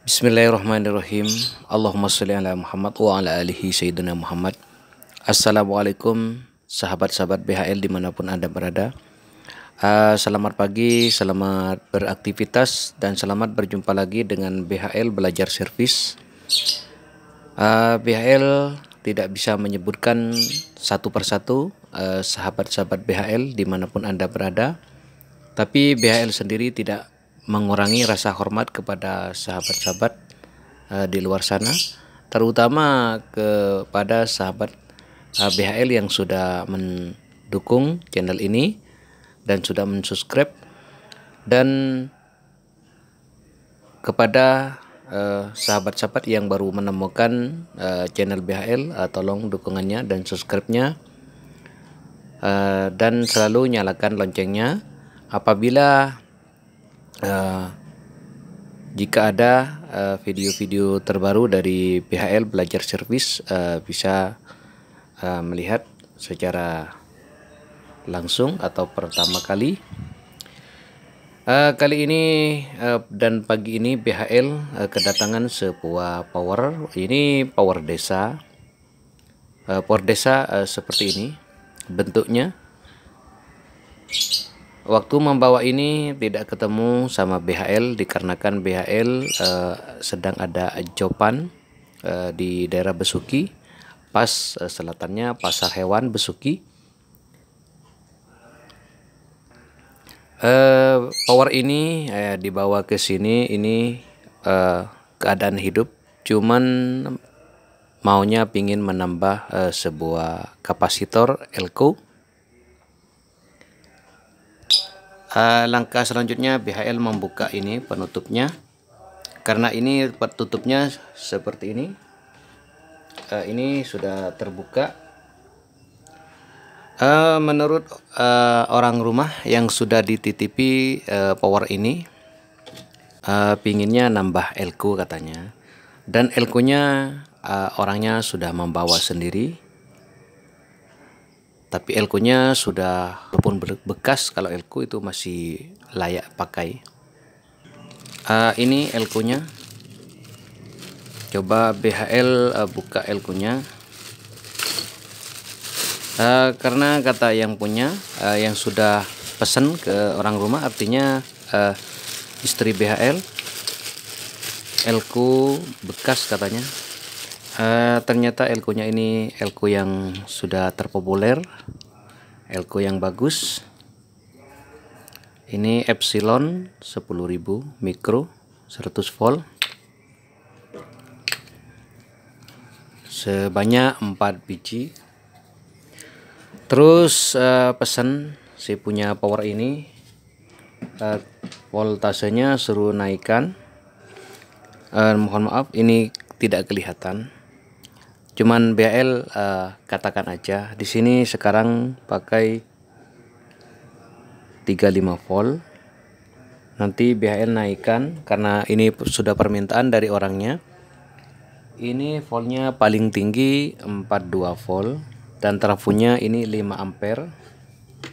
Bismillahirrahmanirrahim. Allahumma sholli ala Muhammad wa ala alihi sayyidina Muhammad. Assalamualaikum sahabat-sahabat BHL dimanapun Anda berada. Selamat pagi, selamat beraktivitas, dan selamat berjumpa lagi dengan BHL Belajar Servis. BHL tidak bisa menyebutkan satu persatu sahabat-sahabat BHL dimanapun Anda berada, tapi BHL sendiri tidak mengurangi rasa hormat kepada sahabat-sahabat di luar sana, terutama kepada sahabat BHL yang sudah mendukung channel ini dan sudah mensubscribe, dan kepada sahabat-sahabat yang baru menemukan channel BHL, tolong dukungannya dan subscribe-nya, dan selalu nyalakan loncengnya apabila jika ada video-video terbaru dari BHL Belajar Servis, bisa melihat secara langsung atau pertama kali. Kali ini dan pagi ini BHL kedatangan sebuah power. Ini power desa. Power desa seperti ini bentuknya. Waktu membawa ini tidak ketemu sama BHL dikarenakan BHL sedang ada jopan di daerah Besuki, pas selatannya Pasar Hewan Besuki. Power ini dibawa ke sini, ini keadaan hidup, cuman maunya pingin menambah sebuah kapasitor elko. Langkah selanjutnya BHL membuka ini penutupnya, karena ini tutupnya seperti ini. Ini sudah terbuka. Menurut orang rumah yang sudah dititipi power ini, pinginnya nambah elko katanya, dan elkonya orangnya sudah membawa sendiri. Tapi elkonya sudah, walaupun bekas, kalau elko itu masih layak pakai. Ini elkonya. Coba BHL buka elkonya. Karena kata yang punya, yang sudah pesan ke orang rumah, artinya istri BHL, elko bekas katanya. Ternyata elkonya ini elko yang sudah terpopuler, elko yang bagus. Ini Epsilon 10.000 mikro 100 volt sebanyak 4 biji. Terus pesan si punya power ini, voltasenya suruh naikkan. Mohon maaf ini tidak kelihatan, cuman BHL katakan aja di sini sekarang pakai 35 volt. Nanti BHL naikkan karena ini sudah permintaan dari orangnya. Ini voltnya paling tinggi 42 volt dan trafonya ini 5 ampere.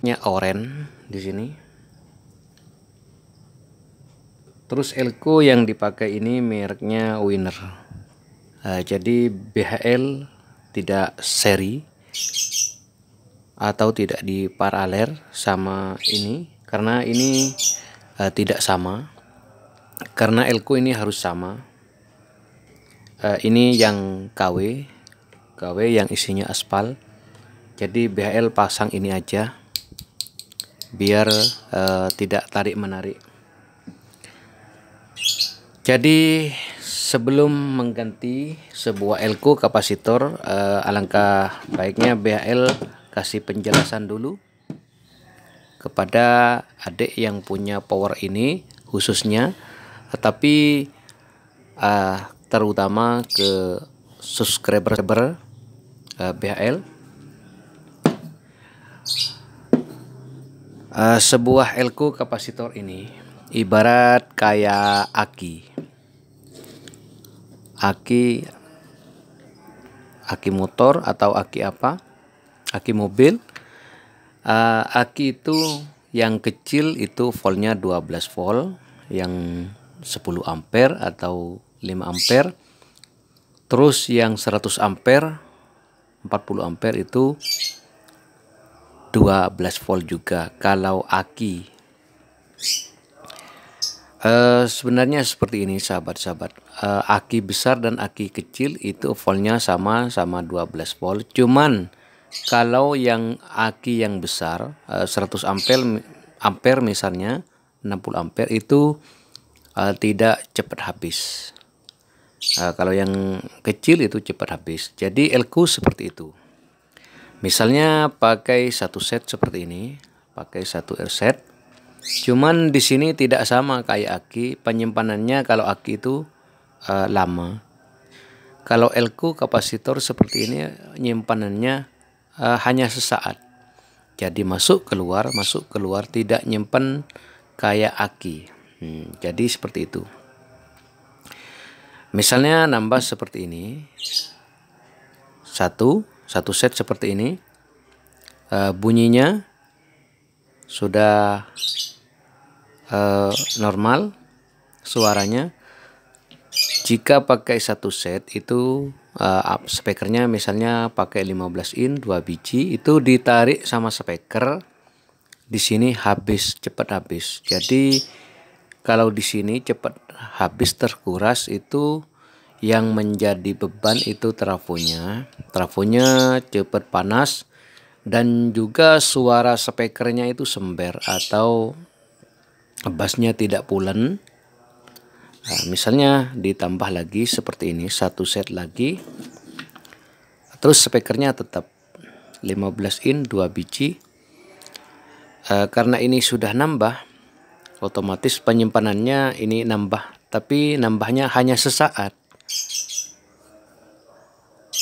Nya orange di sini. Terus elko yang dipakai ini mereknya Winner. Jadi BHL tidak seri atau tidak diparalel sama ini, karena ini tidak sama, karena elko ini harus sama. Ini yang KW yang isinya aspal, jadi BHL pasang ini aja biar tidak tarik menarik. Jadi sebelum mengganti sebuah elko kapasitor, alangkah baiknya BHL kasih penjelasan dulu kepada adik yang punya power ini khususnya, tetapi terutama ke subscriber BHL. Sebuah elko kapasitor ini ibarat kayak aki motor atau aki apa, aki mobil. Aki itu yang kecil itu voltnya 12 volt, yang 10 ampere atau 5 ampere. Terus yang 100 ampere 40 ampere itu 12 volt juga kalau aki. Sebenarnya seperti ini sahabat-sahabat. Aki besar dan aki kecil itu voltnya sama-sama 12 volt. Cuman kalau yang aki yang besar 100 ampere misalnya 60 ampere itu tidak cepat habis. Kalau yang kecil itu cepat habis. Jadi elko seperti itu. Misalnya pakai satu set seperti ini, pakai satu set. Cuman di sini tidak sama kayak aki. Penyimpanannya kalau aki itu lama. Kalau elko kapasitor seperti ini nyimpanannya hanya sesaat. Jadi masuk keluar tidak nyimpan kayak aki. Jadi seperti itu. Misalnya nambah seperti ini, satu set seperti ini, bunyinya sudah normal suaranya. Jika pakai satu set itu speakernya misalnya pakai 15 in 2 biji, itu ditarik sama speaker di sini cepat habis. Jadi kalau di sini cepat habis terkuras, itu yang menjadi beban itu trafonya. Trafonya cepat panas dan juga suara speakernya itu sember atau bassnya tidak pulen. Misalnya ditambah lagi seperti ini, satu set lagi. Terus speakernya tetap 15 in 2 biji. Karena ini sudah nambah, otomatis penyimpanannya ini nambah, tapi nambahnya hanya sesaat.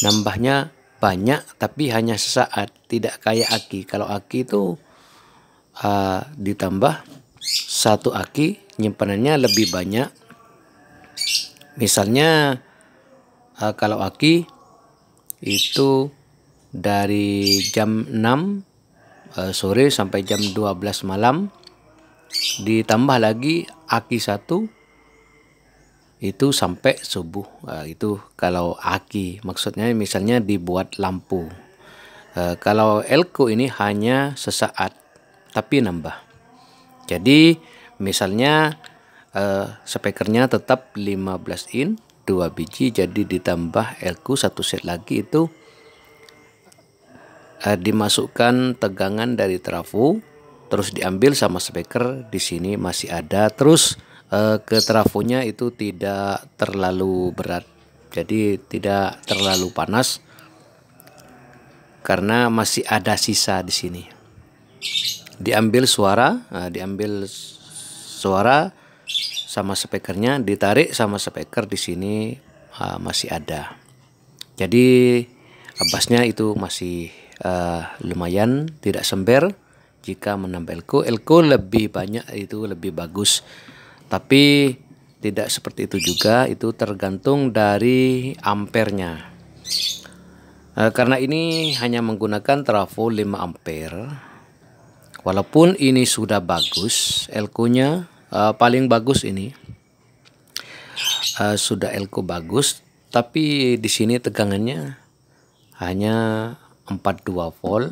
Nambahnya banyak tapi hanya sesaat, tidak kayak aki. Kalau aki itu ditambah satu aki nyimpanannya lebih banyak. Misalnya kalau aki itu dari jam 6 sore sampai jam 12 malam, ditambah lagi aki satu itu sampai subuh. Itu kalau aki, maksudnya misalnya dibuat lampu. Kalau elko ini hanya sesaat tapi nambah. Jadi misalnya speakernya tetap 15 in 2 biji, jadi ditambah elko satu set lagi, itu dimasukkan tegangan dari trafo, terus diambil sama speaker, di sini masih ada, terus ke trafonya itu tidak terlalu berat, jadi tidak terlalu panas karena masih ada sisa di sini. Diambil suara sama speakernya, ditarik sama speaker, di sini masih ada. Jadi bassnya itu masih lumayan tidak sember. Jika menambah elko lebih banyak itu lebih bagus, tapi tidak seperti itu juga, itu tergantung dari ampernya. Karena ini hanya menggunakan trafo 5 ampere, walaupun ini sudah bagus elko-nya, paling bagus ini sudah elko bagus, tapi di sini tegangannya hanya 42 volt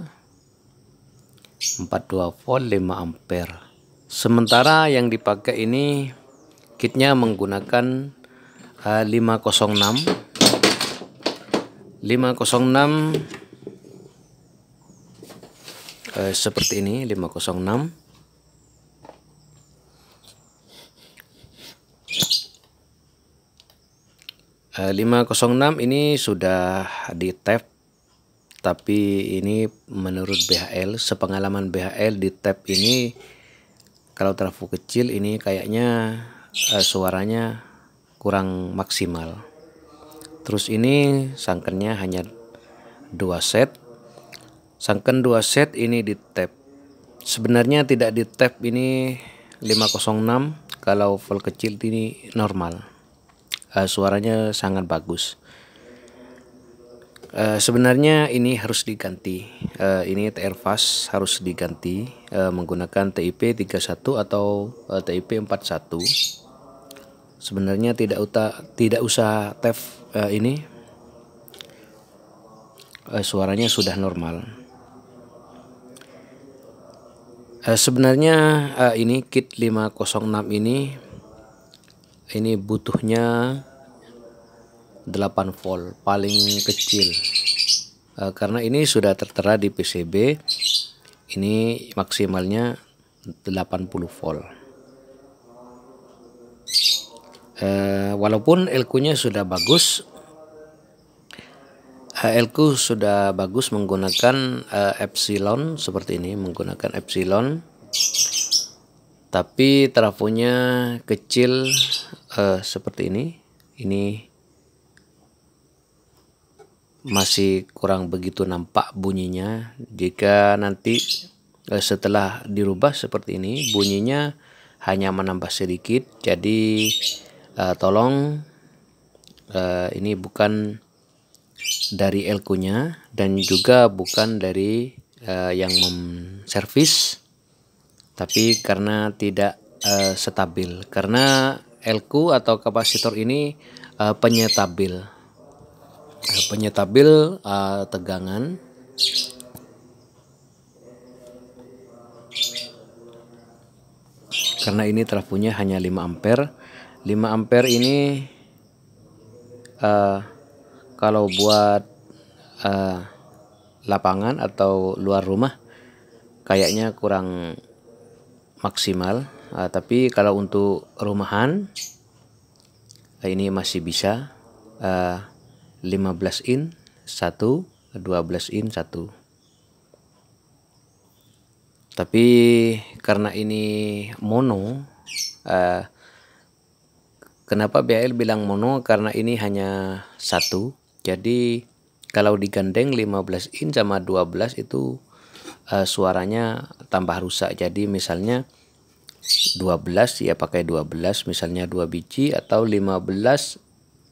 5 ampere. Sementara yang dipakai ini kitnya menggunakan 506 seperti ini, 506. Ini sudah di tap, tapi ini menurut BHL, sepengalaman BHL di tap ini kalau trafo kecil ini kayaknya suaranya kurang maksimal. Terus ini sangkennya hanya 2 set. Sangken 2 set ini di tap. Sebenarnya tidak di tap, ini 506. Kalau volt kecil ini normal. Suaranya sangat bagus. Sebenarnya ini harus diganti. Ini TR fast harus diganti menggunakan TIP 31 atau TIP 41. sebenarnya tidak usah tef ini suaranya sudah normal. Sebenarnya ini kit 506 ini butuhnya 8 volt paling kecil. Karena ini sudah tertera di PCB, ini maksimalnya 80 volt. Walaupun LQ-nya sudah bagus, LQ sudah bagus menggunakan epsilon seperti ini, menggunakan epsilon, tapi trafonya kecil seperti ini. Ini masih kurang begitu nampak bunyinya. Jika nanti setelah dirubah seperti ini, bunyinya hanya menambah sedikit. Jadi tolong ini bukan dari LQ-nya dan juga bukan dari yang servis, tapi karena tidak stabil. Karena LQ atau kapasitor ini penyetabil tegangan. Karena ini trafonya hanya 5 ampere. 5 ampere ini kalau buat lapangan atau luar rumah kayaknya kurang maksimal, tapi kalau untuk rumahan ini masih bisa. 15 in 1, 12 in 1. Tapi karena ini mono, kenapa BAL bilang mono? Karena ini hanya satu. Jadi kalau digandeng 15 in sama 12 itu suaranya tambah rusak. Jadi misalnya 12 ya pakai 12, misalnya 2 biji, atau 15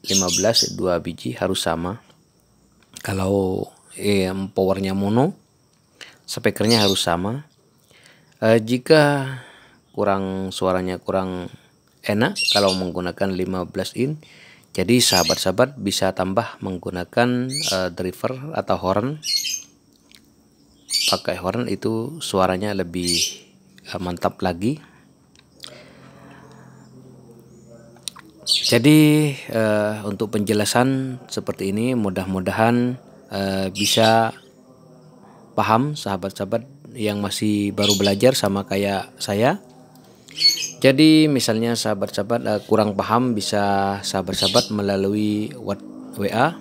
2 biji harus sama. Kalau powernya mono, speakernya harus sama. Jika suaranya kurang enak kalau menggunakan 15 in, jadi sahabat-sahabat bisa tambah menggunakan driver atau horn. Pakai horn itu suaranya lebih mantap lagi. Jadi untuk penjelasan seperti ini mudah-mudahan bisa paham sahabat-sahabat yang masih baru belajar sama kayak saya. Jadi misalnya sahabat-sahabat kurang paham, bisa sahabat-sahabat melalui WA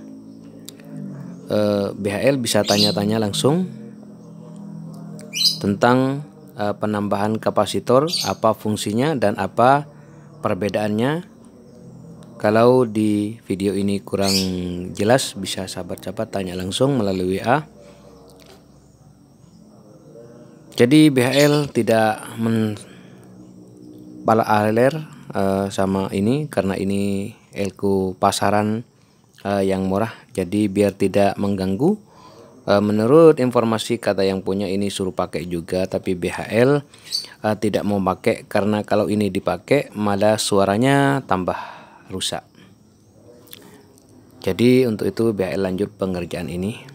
BHL bisa tanya-tanya langsung tentang penambahan kapasitor, apa fungsinya dan apa perbedaannya. Kalau di video ini kurang jelas, bisa sahabat-sahabat tanya langsung melalui WA. Jadi BHL tidak pala aler sama ini, karena ini LQ pasaran yang murah. Jadi biar tidak mengganggu, menurut informasi kata yang punya ini suruh pakai juga, tapi BHL tidak mau pakai karena kalau ini dipakai malah suaranya tambah rusak. Jadi untuk itu BHL lanjut pengerjaan ini.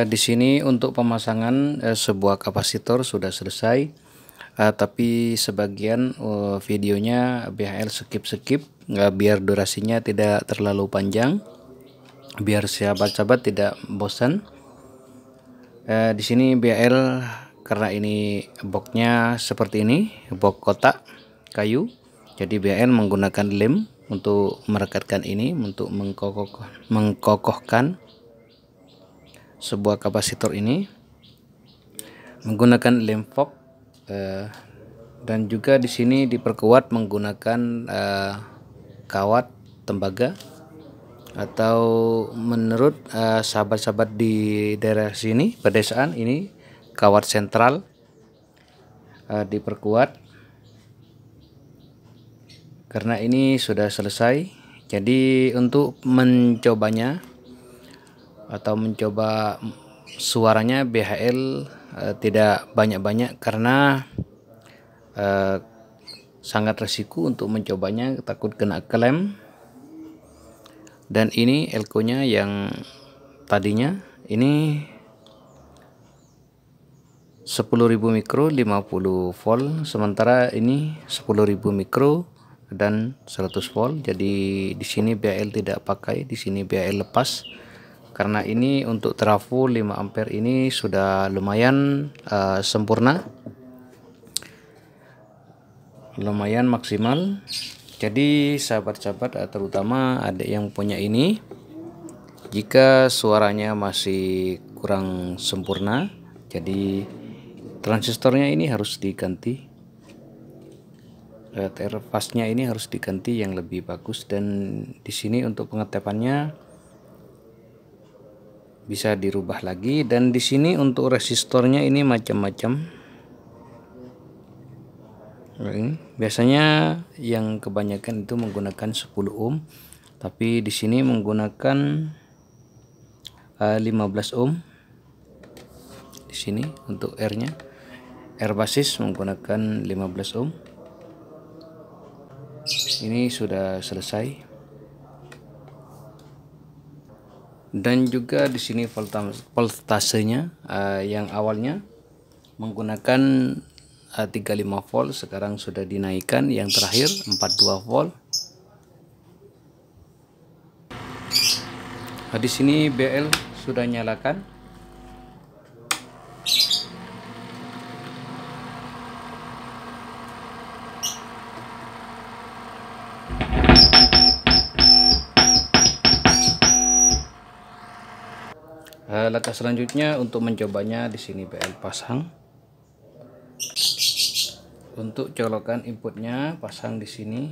Di sini untuk pemasangan sebuah kapasitor sudah selesai, tapi sebagian videonya BHL skip biar durasinya tidak terlalu panjang, biar sahabat-sahabat tidak bosan. Di sini BHL karena ini boxnya seperti ini, box kotak kayu, jadi BHL menggunakan lem untuk merekatkan ini, untuk mengkokohkan sebuah kapasitor ini menggunakan lem fog, dan juga di sini diperkuat menggunakan kawat tembaga, atau menurut sahabat-sahabat di daerah sini pedesaan ini kawat sentral diperkuat karena ini sudah selesai. Jadi untuk mencobanya atau mencoba suaranya BHL tidak banyak-banyak karena sangat resiko untuk mencobanya, takut kena klaim. Dan ini elko-nya yang tadinya ini 10.000 mikro 50 volt, sementara ini 10.000 mikro dan 100 volt. Jadi di sini BHL tidak pakai, di sini BHL lepas. Karena ini untuk trafo 5 ampere ini sudah lumayan sempurna, lumayan maksimal. Jadi sahabat-sahabat, terutama adik yang punya ini, jika suaranya masih kurang sempurna, jadi transistornya ini harus diganti, terfasnya ini harus diganti yang lebih bagus. Dan di sini untuk pengetepannya bisa dirubah lagi. Dan di sini untuk resistornya ini macam-macam. Biasanya yang kebanyakan itu menggunakan 10 ohm, tapi di sini menggunakan 15 ohm. Di sini untuk R-nya, R basis menggunakan 15 ohm. Ini sudah selesai. Dan juga di sini voltasenya yang awalnya menggunakan 35 volt, sekarang sudah dinaikkan yang terakhir 42 volt. Di sini BL sudah nyalakan. Langkah selanjutnya untuk mencobanya, di sini BL pasang. Untuk colokan inputnya pasang di sini.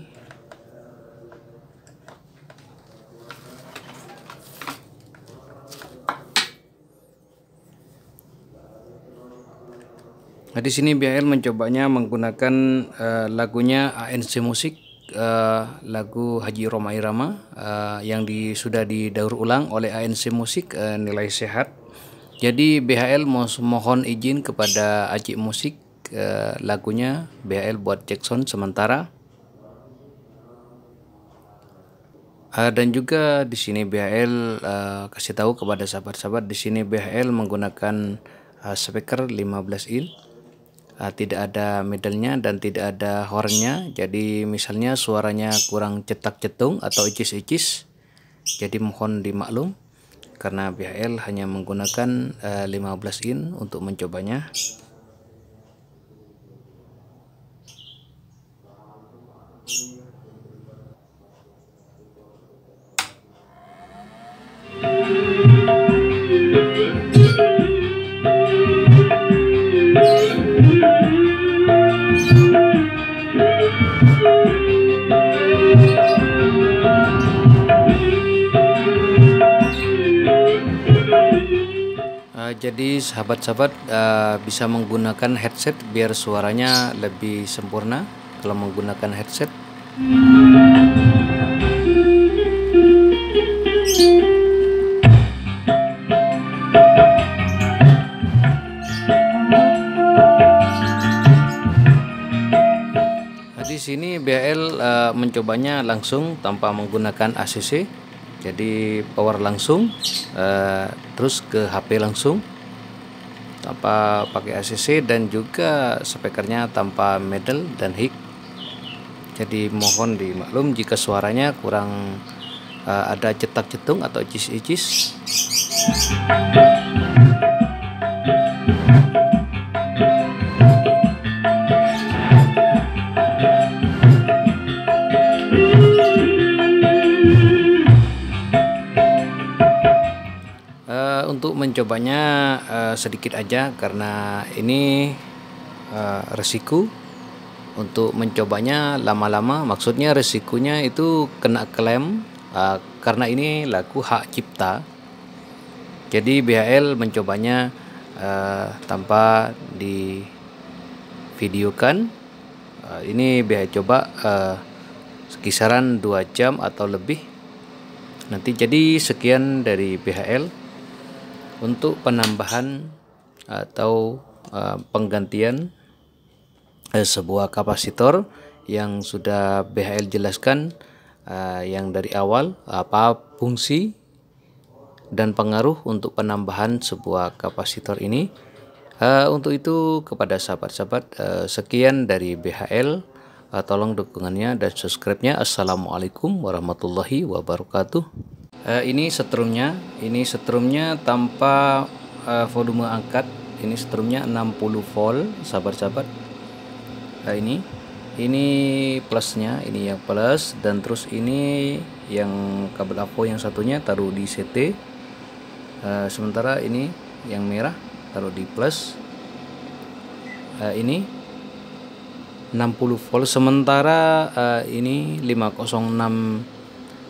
Nah, di sini BHL mencobanya menggunakan lagunya ANC Musik, lagu Haji Rhoma Irama yang sudah didaur ulang oleh ANC Musik, Nilai Sehat. Jadi BHL mohon izin kepada Acik Musik, lagunya BHL buat Jackson sementara. Dan juga di sini BHL kasih tahu kepada sahabat-sahabat, di sini BHL menggunakan speaker 15 in, tidak ada middle-nya dan tidak ada horn-nya. Jadi misalnya suaranya kurang cetak-cetung atau icis-icis, jadi mohon dimaklum karena BHL hanya menggunakan 15 in untuk mencobanya. Jadi sahabat-sahabat bisa menggunakan headset biar suaranya lebih sempurna kalau menggunakan headset. Di sini BHL mencobanya langsung tanpa menggunakan ACC. Jadi power langsung, terus ke HP langsung tanpa pakai ACC, dan juga speakernya tanpa middle dan hic. Jadi mohon dimaklum jika suaranya kurang ada cetak-cetung atau icis-icis. Untuk mencobanya sedikit aja, karena ini resiko. Untuk mencobanya lama-lama, maksudnya resikonya itu kena klaim, karena ini lagu hak cipta. Jadi BHL mencobanya tanpa divideokan. Ini BHL coba kisaran 2 jam atau lebih. Nanti jadi sekian dari BHL. Untuk penambahan atau penggantian sebuah kapasitor yang sudah BHL jelaskan yang dari awal, apa fungsi dan pengaruh untuk penambahan sebuah kapasitor ini. Untuk itu kepada sahabat-sahabat, sekian dari BHL. Tolong dukungannya dan subscribe-nya. Assalamualaikum warahmatullahi wabarakatuh. Ini setrumnya tanpa volume angkat. Ini setrumnya 60 volt, sahabat-sahabat. Ini plusnya, ini yang plus, dan terus ini yang kabel AVO yang satunya taruh di CT. Sementara ini yang merah taruh di plus. Ini 60 volt, sementara ini 506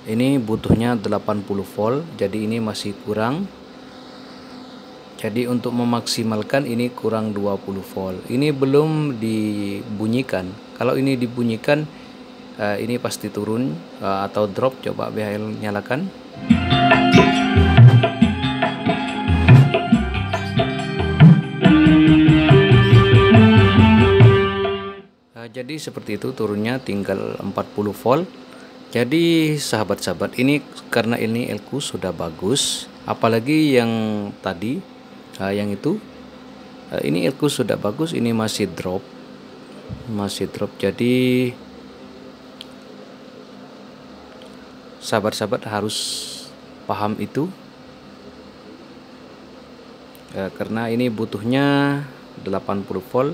ini butuhnya 80 volt, jadi ini masih kurang. Jadi untuk memaksimalkan ini kurang 20 volt. Ini belum dibunyikan. Kalau ini dibunyikan, ini pasti turun atau drop. Coba BHL nyalakan. Jadi seperti itu turunnya, tinggal 40 volt. Jadi sahabat-sahabat, ini karena ini elku sudah bagus, apalagi yang tadi yang itu ini elku sudah bagus, ini masih drop. Jadi sahabat-sahabat harus paham itu, karena ini butuhnya 80 volt.